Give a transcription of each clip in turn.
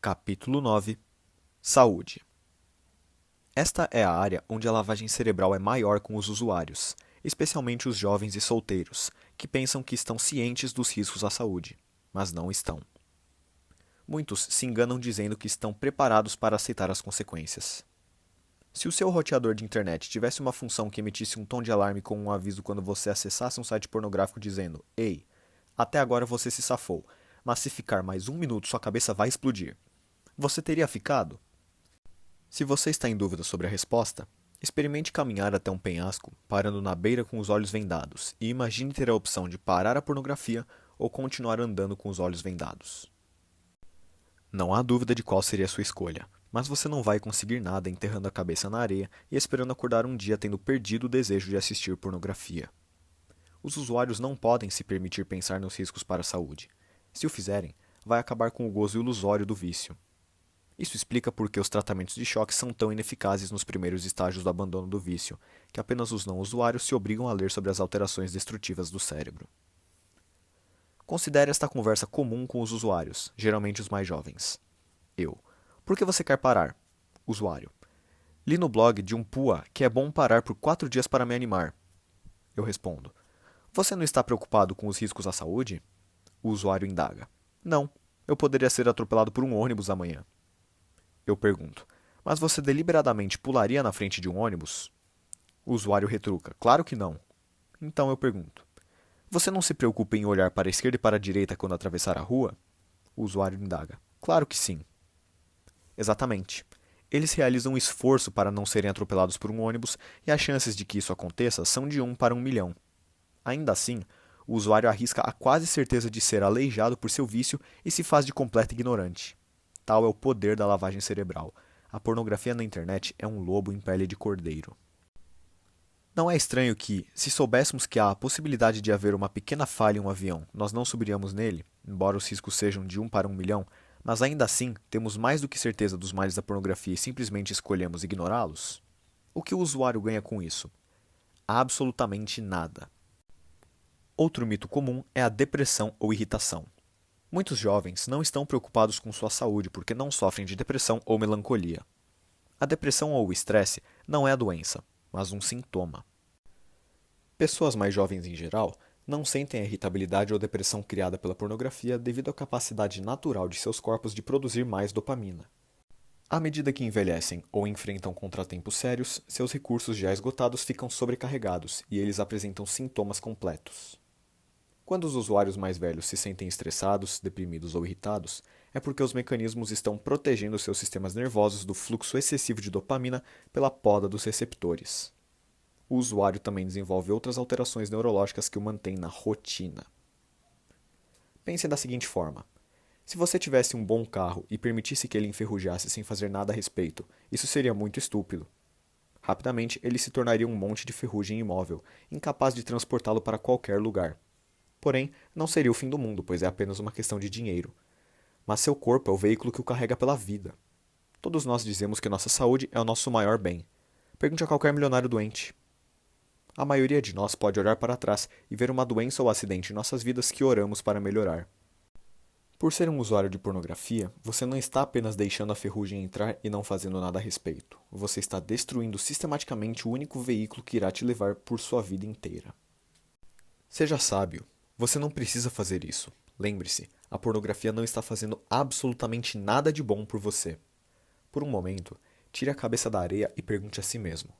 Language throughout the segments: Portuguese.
Capítulo 9 Saúde. Esta é a área onde a lavagem cerebral é maior com os usuários, especialmente os jovens e solteiros, que pensam que estão cientes dos riscos à saúde, mas não estão. Muitos se enganam dizendo que estão preparados para aceitar as consequências. Se o seu roteador de internet tivesse uma função que emitisse um tom de alarme com um aviso quando você acessasse um site pornográfico dizendo: "Ei, até agora você se safou, mas se ficar mais um minuto sua cabeça vai explodir", você teria ficado? Se você está em dúvida sobre a resposta, experimente caminhar até um penhasco, parando na beira com os olhos vendados, e imagine ter a opção de parar a pornografia ou continuar andando com os olhos vendados. Não há dúvida de qual seria a sua escolha, mas você não vai conseguir nada enterrando a cabeça na areia e esperando acordar um dia tendo perdido o desejo de assistir pornografia. Os usuários não podem se permitir pensar nos riscos para a saúde. Se o fizerem, vai acabar com o gozo ilusório do vício. Isso explica por que os tratamentos de choque são tão ineficazes nos primeiros estágios do abandono do vício, que apenas os não-usuários se obrigam a ler sobre as alterações destrutivas do cérebro. Considere esta conversa comum com os usuários, geralmente os mais jovens. Eu. Por que você quer parar? Usuário. Li no blog de um PUA que é bom parar por 4 dias para me animar. Eu respondo. Você não está preocupado com os riscos à saúde? O usuário indaga. Não, eu poderia ser atropelado por um ônibus amanhã. Eu pergunto, mas você deliberadamente pularia na frente de um ônibus? O usuário retruca, claro que não. Então eu pergunto, você não se preocupa em olhar para a esquerda e para a direita quando atravessar a rua? O usuário indaga, claro que sim. Exatamente. Eles realizam um esforço para não serem atropelados por um ônibus e as chances de que isso aconteça são de 1 para 1 milhão. Ainda assim, o usuário arrisca a quase certeza de ser aleijado por seu vício e se faz de completo ignorante. Tal é o poder da lavagem cerebral. A pornografia na internet é um lobo em pele de cordeiro. Não é estranho que, se soubéssemos que há a possibilidade de haver uma pequena falha em um avião, nós não subiríamos nele, embora os riscos sejam de 1 para 1 milhão, mas ainda assim temos mais do que certeza dos males da pornografia e simplesmente escolhemos ignorá-los? O que o usuário ganha com isso? Absolutamente nada. Outro mito comum é a depressão ou irritação. Muitos jovens não estão preocupados com sua saúde porque não sofrem de depressão ou melancolia. A depressão ou o estresse não é a doença, mas um sintoma. Pessoas mais jovens em geral não sentem a irritabilidade ou depressão criada pela pornografia devido à capacidade natural de seus corpos de produzir mais dopamina. À medida que envelhecem ou enfrentam contratempos sérios, seus recursos já esgotados ficam sobrecarregados e eles apresentam sintomas completos. Quando os usuários mais velhos se sentem estressados, deprimidos ou irritados, é porque os mecanismos estão protegendo seus sistemas nervosos do fluxo excessivo de dopamina pela poda dos receptores. O usuário também desenvolve outras alterações neurológicas que o mantêm na rotina. Pense da seguinte forma: se você tivesse um bom carro e permitisse que ele enferrujasse sem fazer nada a respeito, isso seria muito estúpido. Rapidamente, ele se tornaria um monte de ferrugem imóvel, incapaz de transportá-lo para qualquer lugar. Porém, não seria o fim do mundo, pois é apenas uma questão de dinheiro. Mas seu corpo é o veículo que o carrega pela vida. Todos nós dizemos que nossa saúde é o nosso maior bem. Pergunte a qualquer milionário doente. A maioria de nós pode olhar para trás e ver uma doença ou acidente em nossas vidas que oramos para melhorar. Por ser um usuário de pornografia, você não está apenas deixando a ferrugem entrar e não fazendo nada a respeito. Você está destruindo sistematicamente o único veículo que irá te levar por sua vida inteira. Seja sábio. Você não precisa fazer isso. Lembre-se, a pornografia não está fazendo absolutamente nada de bom por você. Por um momento, tire a cabeça da areia e pergunte a si mesmo.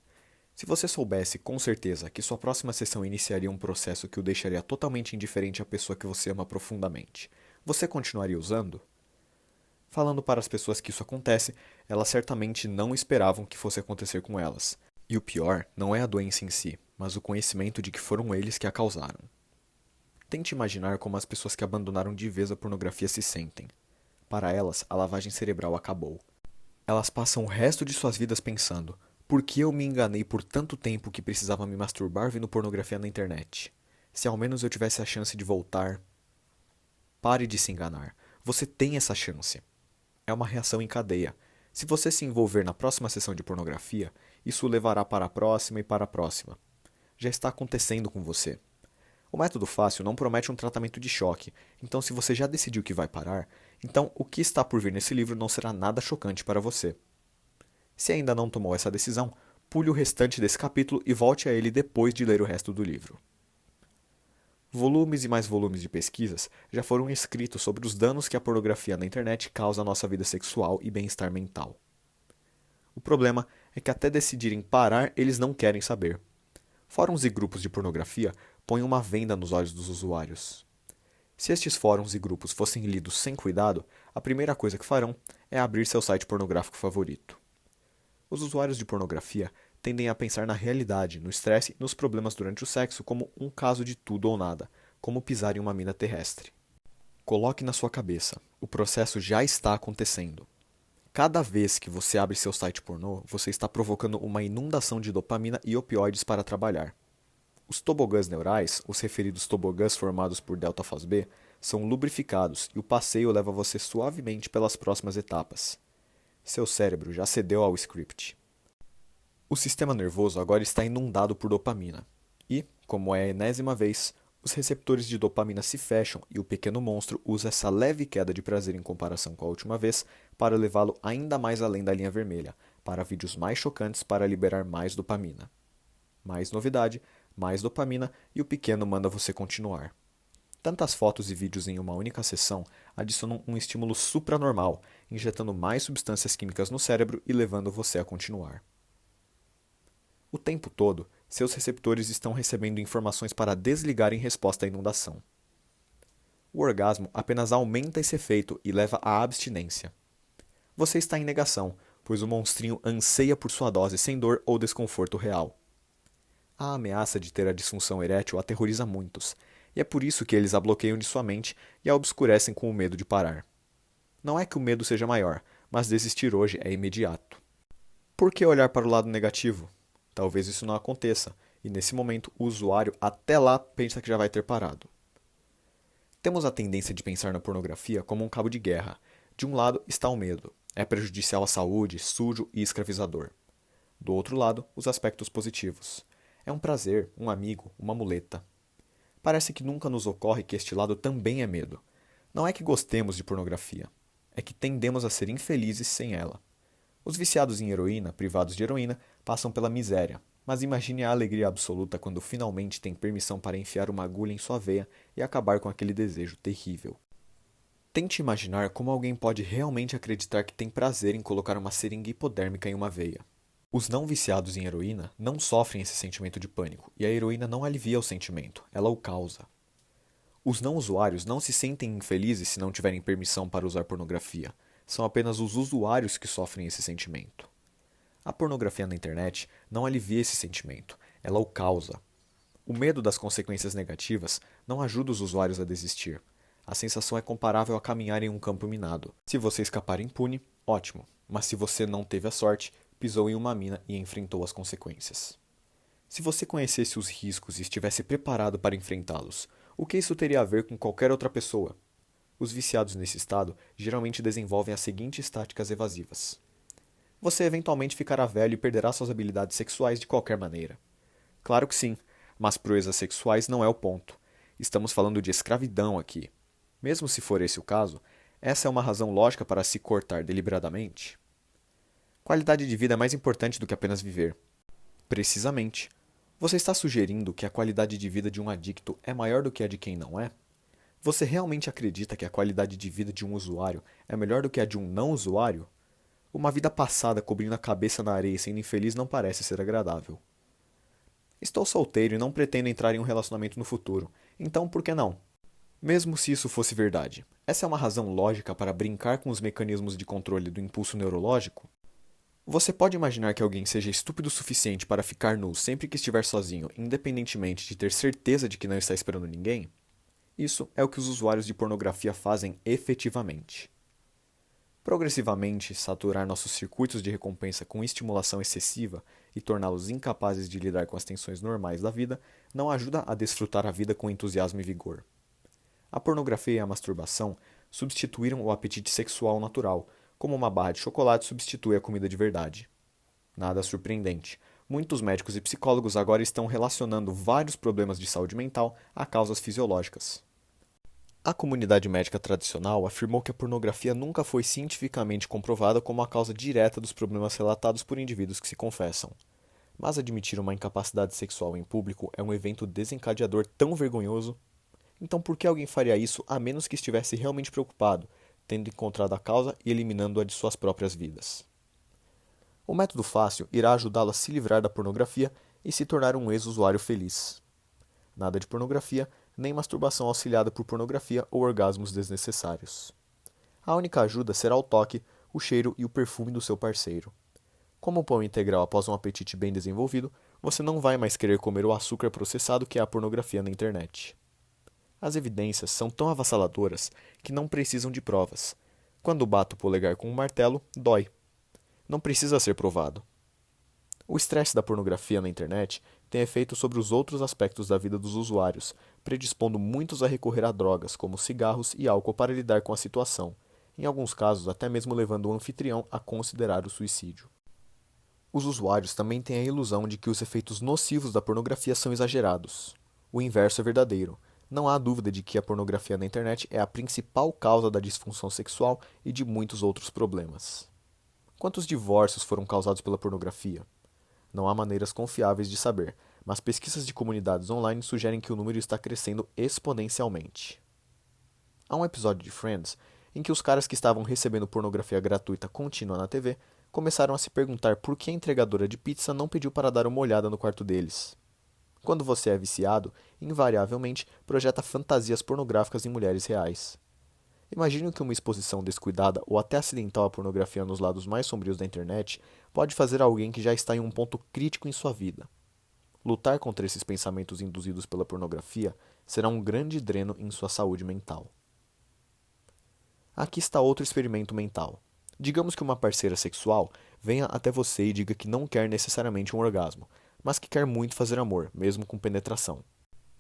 Se você soubesse com certeza que sua próxima sessão iniciaria um processo que o deixaria totalmente indiferente à pessoa que você ama profundamente, você continuaria usando? Falando para as pessoas que isso acontece, elas certamente não esperavam que fosse acontecer com elas. E o pior não é a doença em si, mas o conhecimento de que foram eles que a causaram. Tente imaginar como as pessoas que abandonaram de vez a pornografia se sentem. Para elas, a lavagem cerebral acabou. Elas passam o resto de suas vidas pensando: por que eu me enganei por tanto tempo que precisava me masturbar vendo pornografia na internet? Se ao menos eu tivesse a chance de voltar. Pare de se enganar. Você tem essa chance. É uma reação em cadeia. Se você se envolver na próxima sessão de pornografia, isso o levará para a próxima e para a próxima. Já está acontecendo com você. O método fácil não promete um tratamento de choque, então se você já decidiu que vai parar, Então, o que está por vir nesse livro não será nada chocante para você. Se ainda não tomou essa decisão, pule o restante desse capítulo e volte a ele depois de ler o resto do livro. Volumes e mais volumes de pesquisas já foram escritos sobre os danos que a pornografia na internet causa à nossa vida sexual e bem-estar mental. O problema é que até decidirem parar, eles não querem saber. Fóruns e grupos de pornografia põem uma venda nos olhos dos usuários. Se estes fóruns e grupos fossem lidos sem cuidado, a primeira coisa que farão é abrir seu site pornográfico favorito. Os usuários de pornografia tendem a pensar na realidade, no estresse e nos problemas durante o sexo como um caso de tudo ou nada, como pisar em uma mina terrestre. Coloque na sua cabeça, o processo já está acontecendo. Cada vez que você abre seu site pornô, você está provocando uma inundação de dopamina e opioides para trabalhar. Os tobogãs neurais, os referidos tobogãs formados por delta-FOSB, são lubrificados e o passeio leva você suavemente pelas próximas etapas. Seu cérebro já cedeu ao script. O sistema nervoso agora está inundado por dopamina. E, como é a enésima vez, os receptores de dopamina se fecham e o pequeno monstro usa essa leve queda de prazer em comparação com a última vez para levá-lo ainda mais além da linha vermelha, para vídeos mais chocantes para liberar mais dopamina. Mais novidade, mais dopamina e o pequeno manda você continuar. Tantas fotos e vídeos em uma única sessão adicionam um estímulo supranormal, injetando mais substâncias químicas no cérebro e levando você a continuar. O tempo todo, seus receptores estão recebendo informações para desligar em resposta à inundação. O orgasmo apenas aumenta esse efeito e leva à abstinência. Você está em negação, pois o monstrinho anseia por sua dose sem dor ou desconforto real. A ameaça de ter a disfunção erétil aterroriza muitos, e é por isso que eles a bloqueiam de sua mente e a obscurecem com o medo de parar. Não é que o medo seja maior, mas desistir hoje é imediato. Por que olhar para o lado negativo? Talvez isso não aconteça, e nesse momento o usuário até lá pensa que já vai ter parado. Temos a tendência de pensar na pornografia como um cabo de guerra. De um lado está o medo, é prejudicial à saúde, sujo e escravizador. Do outro lado, os aspectos positivos. É um prazer, um amigo, uma muleta. Parece que nunca nos ocorre que este lado também é medo. Não é que gostemos de pornografia, é que tendemos a ser infelizes sem ela. Os viciados em heroína, privados de heroína, passam pela miséria, mas imagine a alegria absoluta quando finalmente tem permissão para enfiar uma agulha em sua veia e acabar com aquele desejo terrível. Tente imaginar como alguém pode realmente acreditar que tem prazer em colocar uma seringa hipodérmica em uma veia. Os não viciados em heroína não sofrem esse sentimento de pânico, e a heroína não alivia o sentimento, ela o causa. Os não usuários não se sentem infelizes se não tiverem permissão para usar pornografia. São apenas os usuários que sofrem esse sentimento. A pornografia na internet não alivia esse sentimento, ela o causa. O medo das consequências negativas não ajuda os usuários a desistir. A sensação é comparável a caminhar em um campo minado. Se você escapar impune, ótimo, mas se você não teve a sorte, pisou em uma mina e enfrentou as consequências. Se você conhecesse os riscos e estivesse preparado para enfrentá-los, o que isso teria a ver com qualquer outra pessoa? Os viciados nesse estado geralmente desenvolvem as seguintes táticas evasivas. Você eventualmente ficará velho e perderá suas habilidades sexuais de qualquer maneira. Claro que sim, mas proezas sexuais não é o ponto. Estamos falando de escravidão aqui. Mesmo se for esse o caso, essa é uma razão lógica para se cortar deliberadamente. Qualidade de vida é mais importante do que apenas viver. Precisamente. Você está sugerindo que a qualidade de vida de um adicto é maior do que a de quem não é? Você realmente acredita que a qualidade de vida de um usuário é melhor do que a de um não usuário? Uma vida passada cobrindo a cabeça na areia e sendo infeliz não parece ser agradável. Estou solteiro e não pretendo entrar em um relacionamento no futuro, então por que não? Mesmo se isso fosse verdade, essa é uma razão lógica para brincar com os mecanismos de controle do impulso neurológico? Você pode imaginar que alguém seja estúpido o suficiente para ficar nu sempre que estiver sozinho, independentemente de ter certeza de que não está esperando ninguém? Isso é o que os usuários de pornografia fazem efetivamente. Progressivamente, saturar nossos circuitos de recompensa com estimulação excessiva e torná-los incapazes de lidar com as tensões normais da vida não ajuda a desfrutar a vida com entusiasmo e vigor. A pornografia e a masturbação substituíram o apetite sexual natural, como uma barra de chocolate substitui a comida de verdade. Nada surpreendente. Muitos médicos e psicólogos agora estão relacionando vários problemas de saúde mental a causas fisiológicas. A comunidade médica tradicional afirmou que a pornografia nunca foi cientificamente comprovada como a causa direta dos problemas relatados por indivíduos que se confessam. Mas admitir uma incapacidade sexual em público é um evento desencadeador tão vergonhoso. Então por que alguém faria isso a menos que estivesse realmente preocupado, tendo encontrado a causa e eliminando-a de suas próprias vidas? O método fácil irá ajudá-lo a se livrar da pornografia e se tornar um ex-usuário feliz. Nada de pornografia, nem masturbação auxiliada por pornografia ou orgasmos desnecessários. A única ajuda será o toque, o cheiro e o perfume do seu parceiro. Como o pão integral após um apetite bem desenvolvido, você não vai mais querer comer o açúcar processado que é a pornografia na internet. As evidências são tão avassaladoras que não precisam de provas. Quando bato o polegar com um martelo, dói. Não precisa ser provado. O estresse da pornografia na internet tem efeito sobre os outros aspectos da vida dos usuários, predispondo muitos a recorrer a drogas como cigarros e álcool para lidar com a situação, em alguns casos até mesmo levando o anfitrião a considerar o suicídio. Os usuários também têm a ilusão de que os efeitos nocivos da pornografia são exagerados. O inverso é verdadeiro. Não há dúvida de que a pornografia na internet é a principal causa da disfunção sexual e de muitos outros problemas. Quantos divórcios foram causados pela pornografia? Não há maneiras confiáveis de saber, mas pesquisas de comunidades online sugerem que o número está crescendo exponencialmente. Há um episódio de Friends em que os caras que estavam recebendo pornografia gratuita contínua na TV começaram a se perguntar por que a entregadora de pizza não pediu para dar uma olhada no quarto deles. Quando você é viciado, invariavelmente projeta fantasias pornográficas em mulheres reais. Imagine que uma exposição descuidada ou até acidental à pornografia nos lados mais sombrios da internet pode fazer alguém que já está em um ponto crítico em sua vida. Lutar contra esses pensamentos induzidos pela pornografia será um grande dreno em sua saúde mental. Aqui está outro experimento mental. Digamos que uma parceira sexual venha até você e diga que não quer necessariamente um orgasmo, mas que quer muito fazer amor, mesmo com penetração.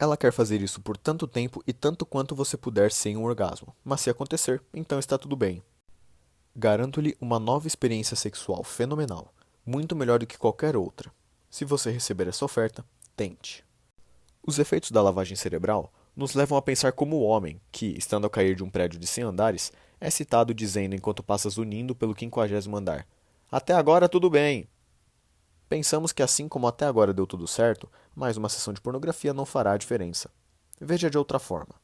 Ela quer fazer isso por tanto tempo e tanto quanto você puder sem um orgasmo, mas se acontecer, então está tudo bem. Garanto-lhe uma nova experiência sexual fenomenal, muito melhor do que qualquer outra. Se você receber essa oferta, tente. Os efeitos da lavagem cerebral nos levam a pensar como o homem, que, estando a cair de um prédio de 100 andares, é citado dizendo enquanto passa zunindo pelo 50º andar: "Até agora tudo bem!" Pensamos que assim como até agora deu tudo certo, mais uma sessão de pornografia não fará a diferença. Veja de outra forma.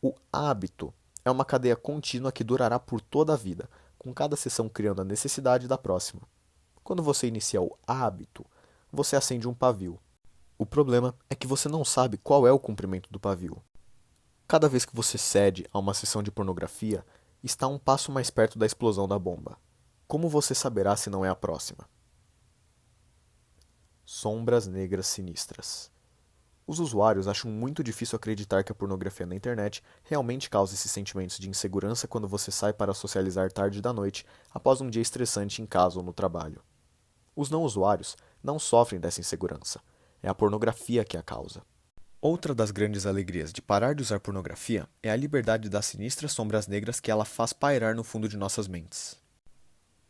O hábito é uma cadeia contínua que durará por toda a vida, com cada sessão criando a necessidade da próxima. Quando você inicia o hábito, você acende um pavio. O problema é que você não sabe qual é o comprimento do pavio. Cada vez que você cede a uma sessão de pornografia, está um passo mais perto da explosão da bomba. Como você saberá se não é a próxima? Sombras negras sinistras. Os usuários acham muito difícil acreditar que a pornografia na internet realmente causa esses sentimentos de insegurança quando você sai para socializar tarde da noite após um dia estressante em casa ou no trabalho. Os não-usuários não sofrem dessa insegurança. É a pornografia que a causa. Outra das grandes alegrias de parar de usar pornografia é a liberdade das sinistras sombras negras que ela faz pairar no fundo de nossas mentes.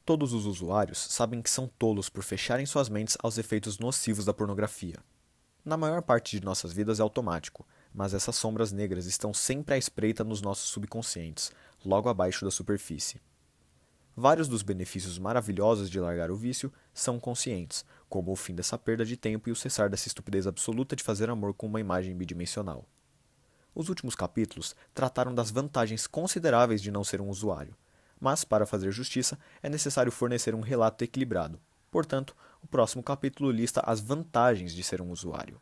Todos os usuários sabem que são tolos por fecharem suas mentes aos efeitos nocivos da pornografia. Na maior parte de nossas vidas é automático, mas essas sombras negras estão sempre à espreita nos nossos subconscientes, logo abaixo da superfície. Vários dos benefícios maravilhosos de largar o vício são conscientes, como o fim dessa perda de tempo e o cessar dessa estupidez absoluta de fazer amor com uma imagem bidimensional. Os últimos capítulos trataram das vantagens consideráveis de não ser um usuário, mas, para fazer justiça, é necessário fornecer um relato equilibrado. Portanto, o próximo capítulo lista as vantagens de ser um usuário.